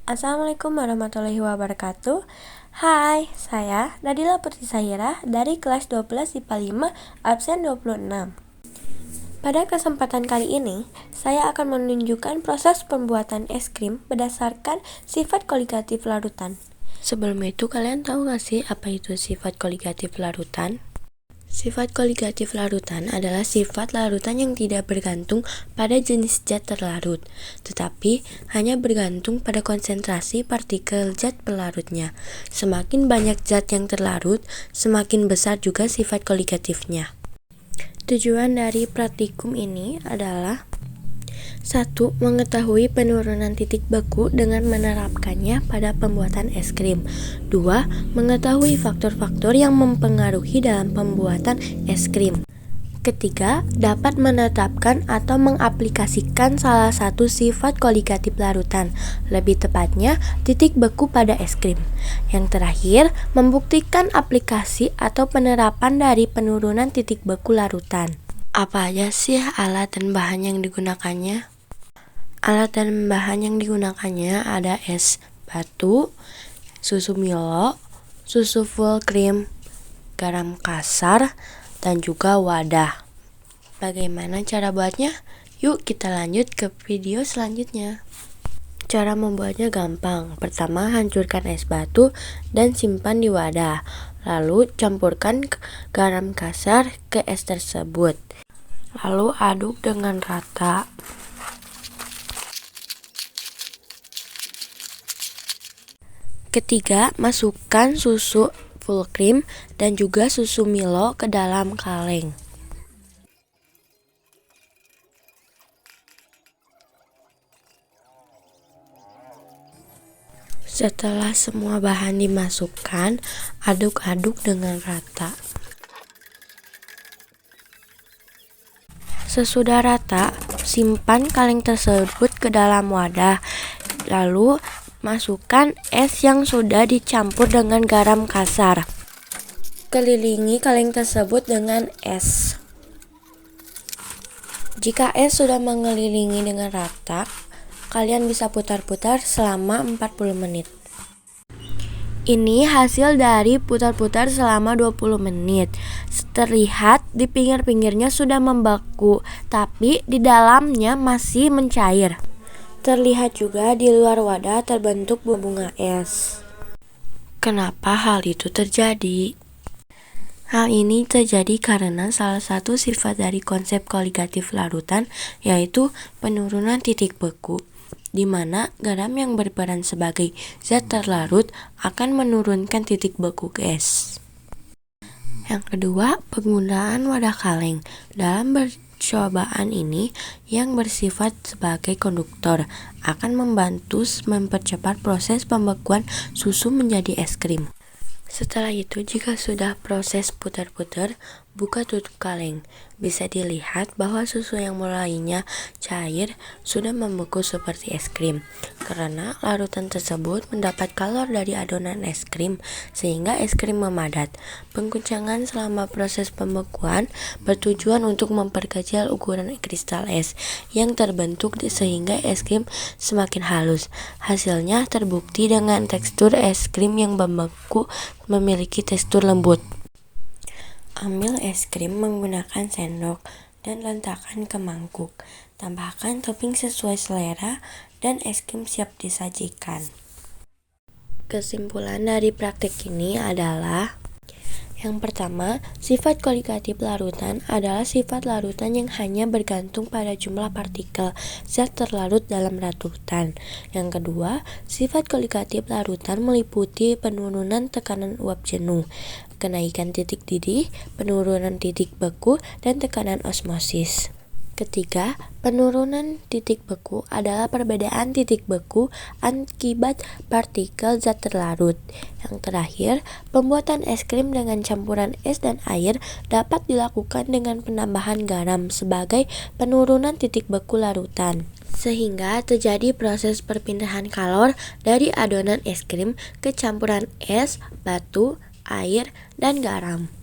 Assalamualaikum warahmatullahi wabarakatuh. Hai, saya Nadila Putri Sahira dari kelas 12 IPA 5 absen 26. Pada kesempatan kali ini, saya akan menunjukkan proses pembuatan es krim berdasarkan sifat koligatif larutan. Sebelum itu, kalian tahu gak sih apa itu sifat koligatif larutan? Sifat koligatif larutan adalah sifat larutan yang tidak bergantung pada jenis zat terlarut, tetapi hanya bergantung pada konsentrasi partikel zat pelarutnya. Semakin banyak zat yang terlarut, semakin besar juga sifat koligatifnya. Tujuan dari praktikum ini adalah 1. Mengetahui penurunan titik beku dengan menerapkannya pada pembuatan es krim. 2. Mengetahui faktor-faktor yang mempengaruhi dalam pembuatan es krim. Ketiga, dapat menetapkan atau mengaplikasikan salah satu sifat koligatif larutan, lebih tepatnya titik beku pada es krim. Yang terakhir, membuktikan aplikasi atau penerapan dari penurunan titik beku larutan. Apa aja sih alat dan bahan yang digunakannya? Alat dan bahan yang digunakannya ada es batu, susu Milo, susu full cream, garam kasar, dan juga wadah. Bagaimana cara buatnya? Yuk kita lanjut ke video selanjutnya. Cara membuatnya gampang. Pertama, hancurkan es batu dan simpan di wadah. Lalu campurkan garam kasar ke es tersebut. Lalu aduk dengan rata. Ketiga, masukkan susu full cream dan juga susu Milo ke dalam kaleng. Setelah semua bahan dimasukkan, aduk-aduk dengan rata. Sesudah rata, simpan kaleng tersebut ke dalam wadah. Lalu masukkan es yang sudah dicampur dengan garam kasar. Kelilingi kaleng tersebut dengan es. Jika es sudah mengelilingi dengan rata, kalian bisa putar-putar selama 40 menit. Ini hasil dari putar-putar selama 20 menit. Terlihat di pinggir-pinggirnya sudah membeku, tapi di dalamnya masih mencair. Terlihat juga di luar wadah terbentuk bunga es. Kenapa hal itu terjadi? Hal ini terjadi karena salah satu sifat dari konsep koligatif larutan yaitu penurunan titik beku, di mana garam yang berperan sebagai zat terlarut akan menurunkan titik beku es. Yang kedua, penggunaan wadah kaleng. Dalam percobaan ini yang bersifat sebagai konduktor akan membantu mempercepat proses pembekuan susu menjadi es krim. Setelah itu, jika sudah proses putar-putar, buka tutup kaleng. Bisa dilihat bahwa susu yang mulainya cair sudah membeku seperti es krim, karena larutan tersebut mendapat kalor dari adonan es krim, sehingga es krim memadat. Pengguncangan selama proses pembekuan bertujuan untuk memperkecil ukuran kristal es yang terbentuk sehingga es krim semakin halus. Hasilnya terbukti dengan tekstur es krim yang membeku memiliki tekstur lembut. Ambil es krim menggunakan sendok dan letakkan ke mangkuk. Tambahkan topping sesuai selera dan es krim siap disajikan. Kesimpulan dari praktik ini adalah: yang pertama, sifat koligatif larutan adalah sifat larutan yang hanya bergantung pada jumlah partikel zat terlarut dalam larutan. Yang kedua, sifat koligatif larutan meliputi penurunan tekanan uap jenuh, kenaikan titik didih, penurunan titik beku, dan tekanan osmosis. Ketiga, penurunan titik beku adalah perbedaan titik beku akibat partikel zat terlarut. Yang terakhir, pembuatan es krim dengan campuran es dan air dapat dilakukan dengan penambahan garam sebagai penurunan titik beku larutan, sehingga terjadi proses perpindahan kalor dari adonan es krim ke campuran es, batu, air, dan garam.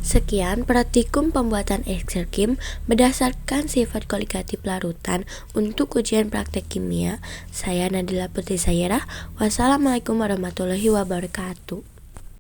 Sekian praktikum pembuatan ekstrak kim berdasarkan sifat koligatif larutan untuk ujian praktek kimia. Saya Nadila Putri Sairah. Wassalamualaikum warahmatullahi wabarakatuh.